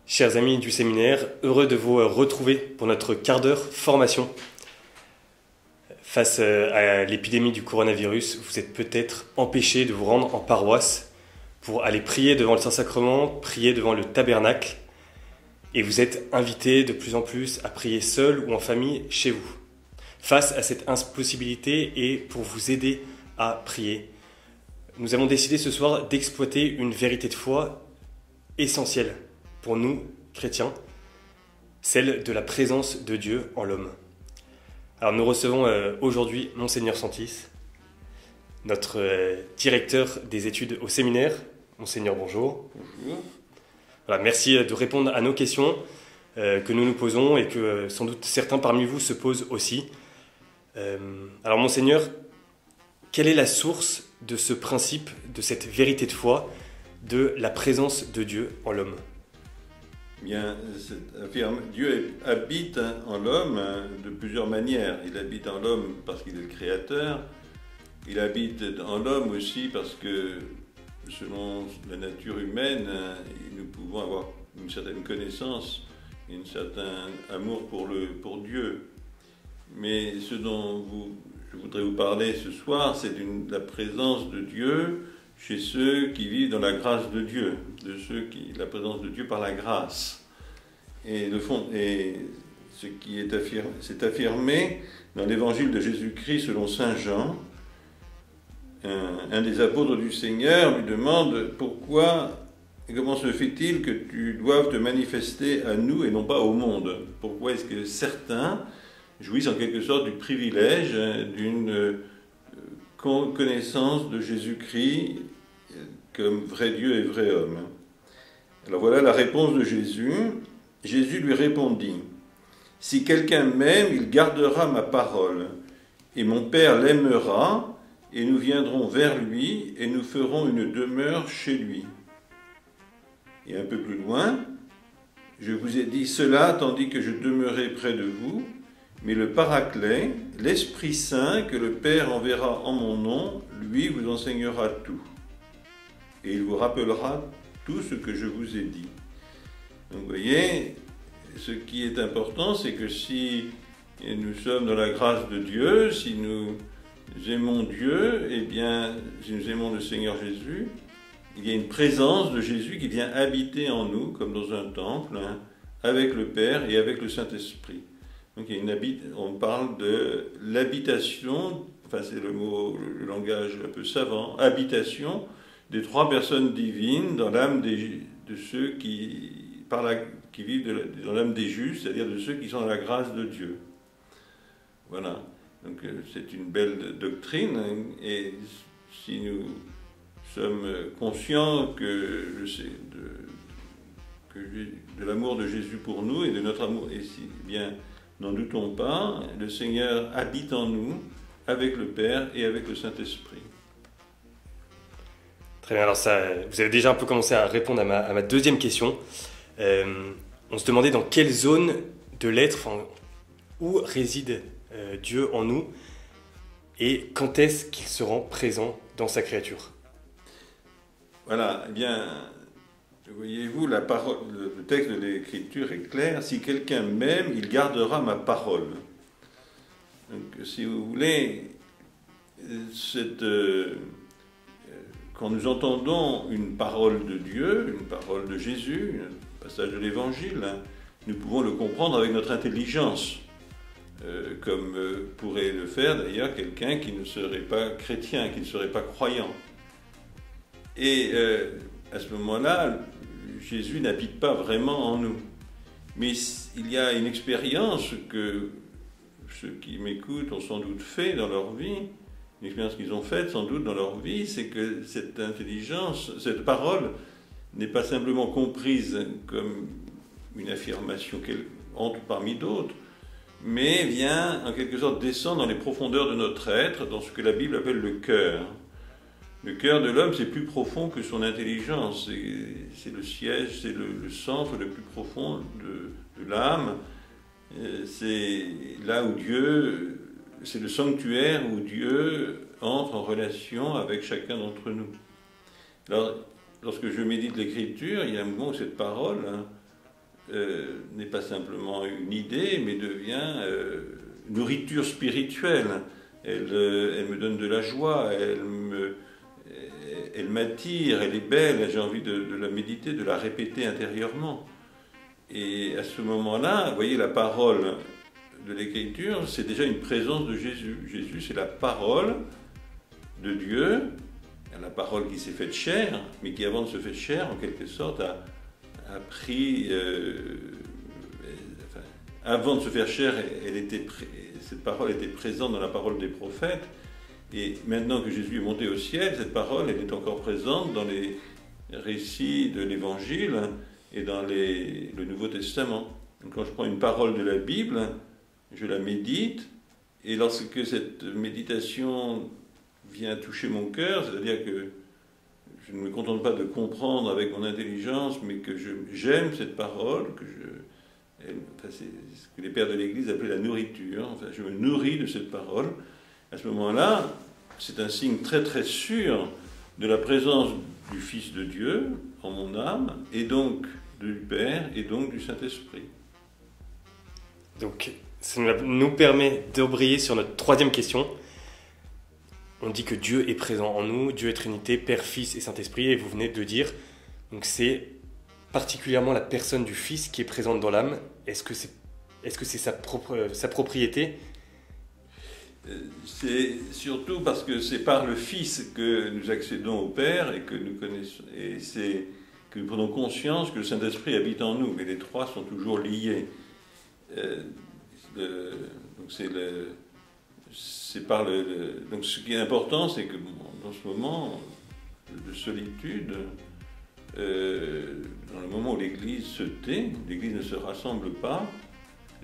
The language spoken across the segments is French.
Chers amis du séminaire, heureux de vous retrouver pour notre quart d'heure formation. Face à l'épidémie du coronavirus, vous êtes peut-être empêchés de vous rendre en paroisse pour aller prier devant le Saint-Sacrement, prier devant le tabernacle, et vous êtes invités de plus en plus à prier seul ou en famille chez vous. Face à cette impossibilité et pour vous aider à prier, nous avons décidé ce soir d'exploiter une vérité de foi essentielle pour nous, chrétiens, celle de la présence de Dieu en l'homme. Alors nous recevons aujourd'hui Monseigneur Santis, notre directeur des études au séminaire. Monseigneur, bonjour. Bonjour. Voilà, merci de répondre à nos questions que nous nous posons et que sans doute certains parmi vous se posent aussi. Alors Monseigneur, quelle est la source de ce principe, de cette vérité de foi, de la présence de Dieu en l'homme ? Bien, Dieu habite en l'homme de plusieurs manières. Il habite en l'homme parce qu'il est le créateur. Il habite en l'homme aussi parce que, selon la nature humaine, nous pouvons avoir une certaine connaissance, un certain amour pour Dieu. Mais ce dont je voudrais vous parler ce soir, c'est de la présence de Dieu chez ceux qui vivent dans la grâce de Dieu, la présence de Dieu par la grâce. Et ce qui s'est affirmé dans l'évangile de Jésus-Christ selon saint Jean, un des apôtres du Seigneur lui demande pourquoi et comment se fait-il que tu doives te manifester à nous et non pas au monde? Pourquoi est-ce que certains jouissent en quelque sorte du privilège d'une connaissance de Jésus-Christ comme vrai Dieu et vrai homme? Alors voilà la réponse de Jésus. Jésus lui répondit : « Si quelqu'un m'aime, il gardera ma parole, et mon Père l'aimera, et nous viendrons vers lui, et nous ferons une demeure chez lui. » Et un peu plus loin, « Je vous ai dit cela tandis que je demeurais près de vous, mais le Paraclet, l'Esprit Saint que le Père enverra en mon nom, lui vous enseignera tout. Et il vous rappellera tout ce que je vous ai dit. » Donc vous voyez, ce qui est important, c'est que si nous sommes dans la grâce de Dieu, si nous aimons Dieu, eh bien, si nous aimons le Seigneur Jésus, il y a une présence de Jésus qui vient habiter en nous, comme dans un temple, avec le Père et avec le Saint-Esprit. Donc il y a on parle de l'habitation, enfin c'est le langage un peu savant, habitation des trois personnes divines dans l'âme de ceux qui vivent dans l'âme des justes, c'est-à-dire de ceux qui sont dans la grâce de Dieu. Voilà. Donc c'est une belle doctrine, et si nous sommes conscients de l'amour de Jésus pour nous et de notre amour, et si bien n'en doutons pas, le Seigneur habite en nous avec le Père et avec le Saint-Esprit. Très bien, alors vous avez déjà un peu commencé à répondre à ma deuxième question. On se demandait dans quelle zone de l'être, où réside Dieu en nous, et quand est-ce qu'il se rend présent dans sa créature. Voilà, eh bien, voyez-vous, le texte de l'Écriture est clair. Si quelqu'un m'aime, il gardera ma parole. Donc, si vous voulez, quand nous entendons une parole de Dieu, une parole de Jésus, un passage de l'Évangile, nous pouvons le comprendre avec notre intelligence, comme pourrait le faire d'ailleurs quelqu'un qui ne serait pas chrétien, qui ne serait pas croyant. Et à ce moment-là, Jésus n'habite pas vraiment en nous. Mais il y a une expérience que ceux qui m'écoutent ont sans doute fait dans leur vie, une expérience qu'ils ont faite sans doute dans leur vie, c'est que cette intelligence, cette parole, n'est pas simplement comprise comme une affirmation entre parmi d'autres, mais vient en quelque sorte descendre dans les profondeurs de notre être, dans ce que la Bible appelle le cœur. Le cœur de l'homme, c'est plus profond que son intelligence, c'est le siège, c'est le centre le plus profond de l'âme, c'est là où Dieu, c'est le sanctuaire où Dieu entre en relation avec chacun d'entre nous. Alors, lorsque je médite l'Écriture, il y a un moment où cette parole n'est pas simplement une idée, mais devient nourriture spirituelle. Elle me donne de la joie, elle m'attire, elle est belle, j'ai envie de la méditer, de la répéter intérieurement. Et à ce moment-là, vous voyez, la parole de l'Écriture, c'est déjà une présence de Jésus. Jésus, c'est la parole de Dieu, la parole qui s'est faite chair, mais qui, avant de se faire chair, en quelque sorte, a pris... avant de se faire chair, cette parole était présente dans la parole des prophètes, et maintenant que Jésus est monté au ciel, cette parole, elle est encore présente dans les récits de l'Évangile et dans le Nouveau Testament. Donc, quand je prends une parole de la Bible, je la médite, et lorsque cette méditation vient toucher mon cœur, c'est-à-dire que je ne me contente pas de comprendre avec mon intelligence, mais que j'aime cette parole, c'est ce que les pères de l'Église appelaient la nourriture, enfin, je me nourris de cette parole. À ce moment-là, c'est un signe très très sûr de la présence du Fils de Dieu en mon âme, et donc du Père, et donc du Saint-Esprit. Donc, ça nous permet d'embrayer sur notre troisième question. On dit que Dieu est présent en nous, Dieu est Trinité, Père, Fils et Saint-Esprit, et vous venez de dire, donc c'est particulièrement la personne du Fils qui est présente dans l'âme. Est-ce que c'est sa propriété ? C'est surtout parce que c'est par le Fils que nous accédons au Père et que nous connaissons, et c'est que nous prenons conscience que le Saint-Esprit habite en nous, mais les trois sont toujours liés. Donc donc ce qui est important, c'est que dans ce moment de solitude, dans le moment où l'Église se tait, l'Église ne se rassemble pas,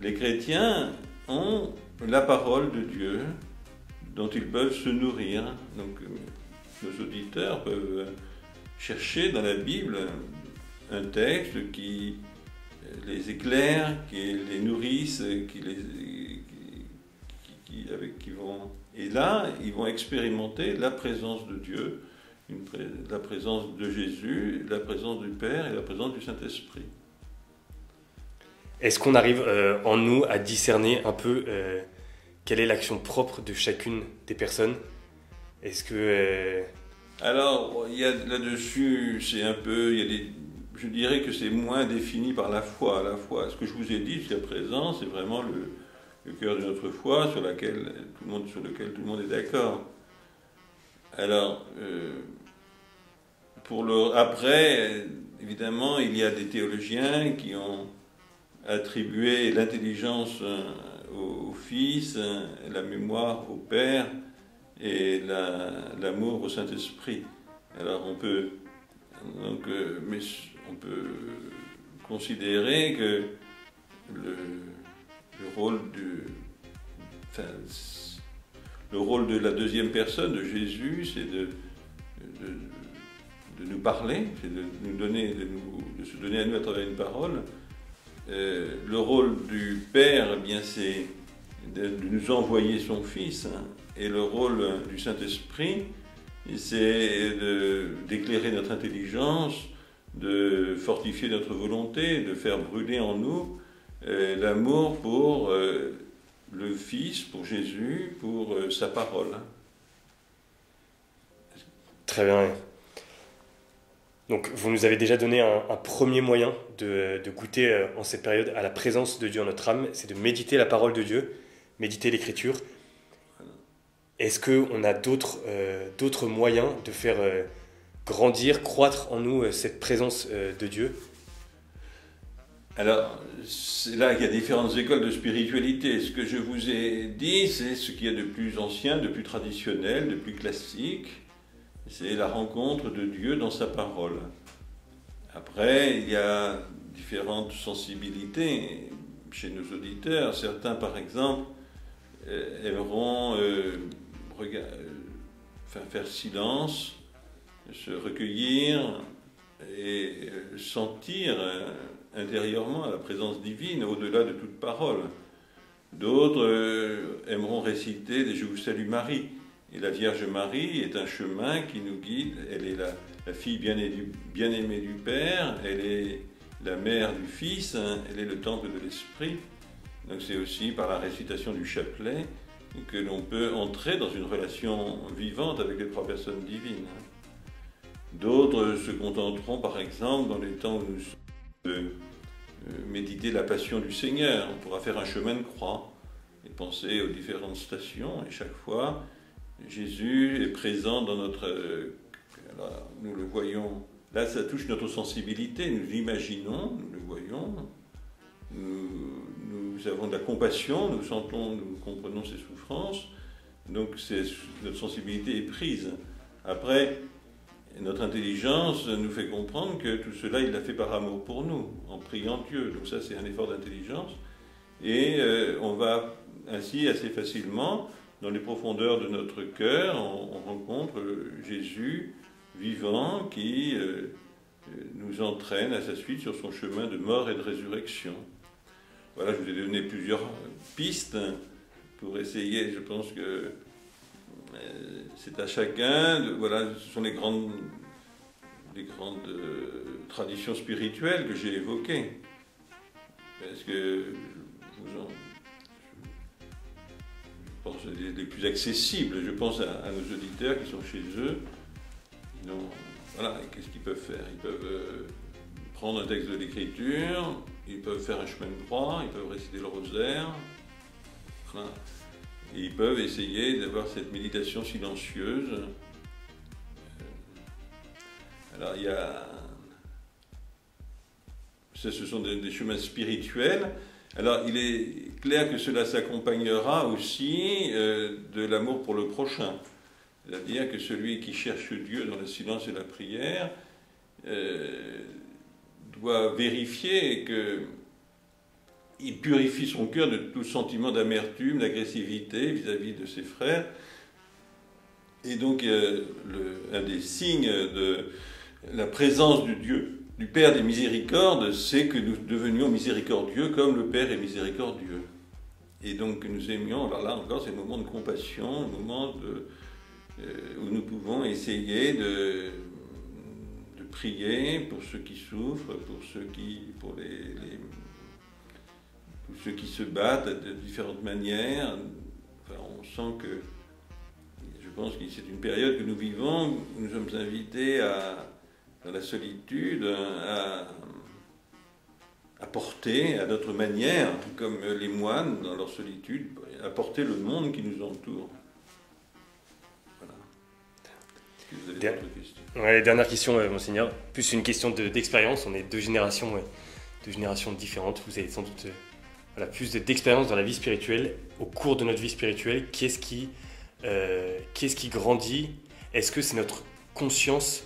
les chrétiens ont la parole de Dieu dont ils peuvent se nourrir. Donc nos auditeurs peuvent chercher dans la Bible un texte qui les éclaire, qui les nourrisse, et là, ils vont expérimenter la présence de Dieu, la présence de Jésus, la présence du Père et la présence du Saint-Esprit. Est-ce qu'on arrive en nous à discerner un peu quelle est l'action propre de chacune des personnes ? Est-ce que... Alors, il y a là-dessus, je dirais que c'est moins défini par la foi. Ce que je vous ai dit jusqu'à présent, c'est vraiment le cœur de notre foi sur lequel tout le monde est d'accord. Alors, après, évidemment, il y a des théologiens qui ont attribué l'intelligence au Fils, la mémoire au Père et l'amour au Saint-Esprit. Alors on peut considérer que le rôle de la deuxième personne de Jésus, c'est de nous parler, c'est de se donner à nous à travers une parole. Le rôle du Père, eh bien, c'est de nous envoyer son Fils, hein, et le rôle du Saint-Esprit, c'est d'éclairer notre intelligence, de fortifier notre volonté, de faire brûler en nous l'amour pour le Fils, pour Jésus, pour sa parole. Très bien. Donc, vous nous avez déjà donné un premier moyen de goûter en cette période à la présence de Dieu en notre âme, c'est de méditer la parole de Dieu, méditer l'Écriture. Est-ce qu'on a d'autres moyens de faire grandir, croître en nous cette présence de Dieu ? Alors, c'est là qu'il y a différentes écoles de spiritualité. Ce que je vous ai dit, c'est ce qu'il y a de plus ancien, de plus traditionnel, de plus classique. C'est la rencontre de Dieu dans sa parole. Après, il y a différentes sensibilités chez nos auditeurs. Certains, par exemple, aimeront faire silence, se recueillir et sentir intérieurement la présence divine au-delà de toute parole. D'autres aimeront réciter des « Je vous salue Marie ». Et la Vierge Marie est un chemin qui nous guide. Elle est la fille bien-aimée du Père, elle est la mère du Fils, hein, elle est le temple de l'Esprit. Donc c'est aussi par la récitation du chapelet que l'on peut entrer dans une relation vivante avec les trois personnes divines. D'autres se contenteront par exemple dans les temps où nous sommes de méditer la passion du Seigneur. On pourra faire un chemin de croix et penser aux différentes stations, et chaque fois Jésus est présent dans notre... alors, nous le voyons, là ça touche notre sensibilité, nous l'imaginons, nous le voyons, nous avons de la compassion, nous sentons, nous comprenons ses souffrances, donc notre sensibilité est prise. Après, notre intelligence nous fait comprendre que tout cela, il l'a fait par amour pour nous, en priant Dieu. Donc ça, c'est un effort d'intelligence. Et on va ainsi assez facilement, dans les profondeurs de notre cœur, on rencontre Jésus vivant qui nous entraîne à sa suite sur son chemin de mort et de résurrection. Voilà, je vous ai donné plusieurs pistes pour essayer. Je pense que c'est à chacun. Voilà, ce sont les grandes traditions spirituelles que j'ai évoquées. Parce que je pense les plus accessibles. Je pense à nos auditeurs qui sont chez eux. Donc, voilà, qu'est-ce qu'ils peuvent faire? Ils peuvent prendre un texte de l'Écriture, ils peuvent faire un chemin de croix, ils peuvent réciter le rosaire. Voilà. Et ils peuvent essayer d'avoir cette méditation silencieuse. Alors il y a... ce sont des chemins spirituels. Alors il est clair que cela s'accompagnera aussi de l'amour pour le prochain. C'est-à-dire que celui qui cherche Dieu dans le silence et la prière doit vérifier que il purifie son cœur de tout sentiment d'amertume, d'agressivité vis-à-vis de ses frères. Et donc, un des signes de la présence du Dieu, du Père des miséricordes, c'est que nous devenions miséricordieux comme le Père est miséricordieux. Et donc, que nous aimions, alors là encore, c'est le moment de compassion, le moment où nous pouvons essayer de prier pour ceux qui souffrent, pour ceux qui se battent de différentes manières. Enfin, on sent que, je pense que c'est une période que nous vivons, où nous sommes invités dans la solitude, à porter à notre manière, comme les moines dans leur solitude, à porter le monde qui nous entoure. Voilà. Est-ce que vous avez d'autres questions? Ouais, dernière question, Monseigneur. Plus une question d'expérience. On est deux générations différentes. Vous avez sans doute plus d'expérience dans la vie spirituelle. Au cours de notre vie spirituelle, qu'est-ce qui grandit? Est-ce que c'est notre conscience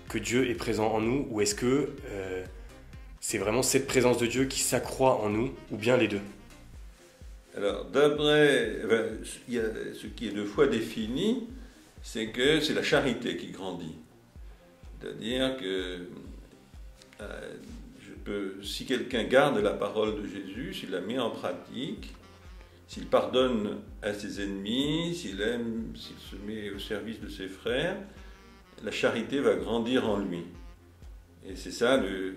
que Dieu est présent en nous, ou est-ce que c'est vraiment cette présence de Dieu qui s'accroît en nous, ou bien les deux? Alors, d'après ce qui est deux fois défini, c'est que c'est la charité qui grandit. C'est-à-dire que si quelqu'un garde la parole de Jésus, s'il la met en pratique, s'il pardonne à ses ennemis, s'il se met au service de ses frères, la charité va grandir en lui. Et c'est ça le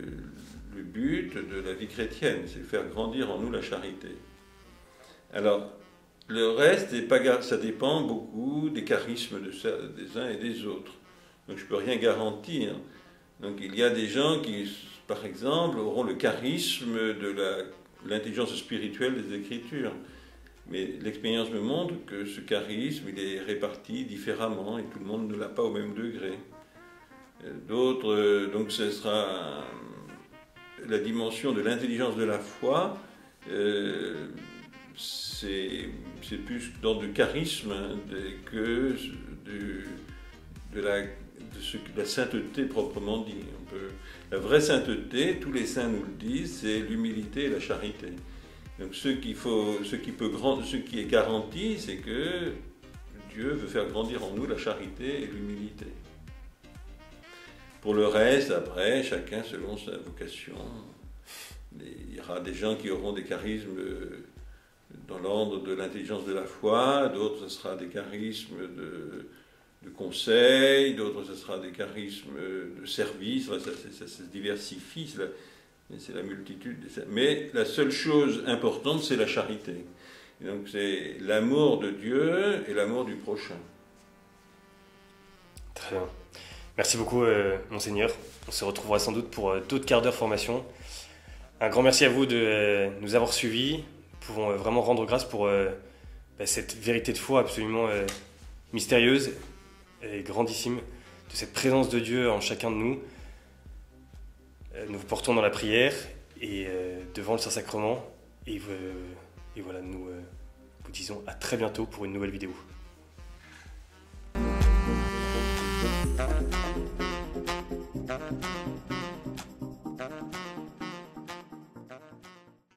but de la vie chrétienne, c'est faire grandir en nous la charité. Alors, le reste, ça dépend beaucoup des charismes des uns et des autres. Donc je ne peux rien garantir. Donc il y a des gens qui, par exemple, auront le charisme de l'intelligence spirituelle des Écritures. Mais l'expérience me montre que ce charisme, il est réparti différemment et tout le monde ne l'a pas au même degré. D'autres, donc ce sera la dimension de l'intelligence de la foi, c'est plus dans du charisme que de la sainteté proprement dit. La vraie sainteté, tous les saints nous le disent, c'est l'humilité et la charité. Donc ce qui est garanti, c'est que Dieu veut faire grandir en nous la charité et l'humilité. Pour le reste, après, chacun selon sa vocation. Il y aura des gens qui auront des charismes dans l'ordre de l'intelligence de la foi, d'autres ce sera des charismes de conseil, d'autres ce sera des charismes de service, ça se diversifie. Et c'est la multitude. Mais la seule chose importante, c'est la charité. Et donc c'est l'amour de Dieu et l'amour du prochain. Très bien. Merci beaucoup, Monseigneur. On se retrouvera sans doute pour d'autres quarts d'heure formation. Un grand merci à vous de nous avoir suivis. Nous pouvons vraiment rendre grâce pour cette vérité de foi absolument mystérieuse et grandissime, de cette présence de Dieu en chacun de nous. Nous vous portons dans la prière et devant le Saint-Sacrement. Et voilà, nous vous disons à très bientôt pour une nouvelle vidéo.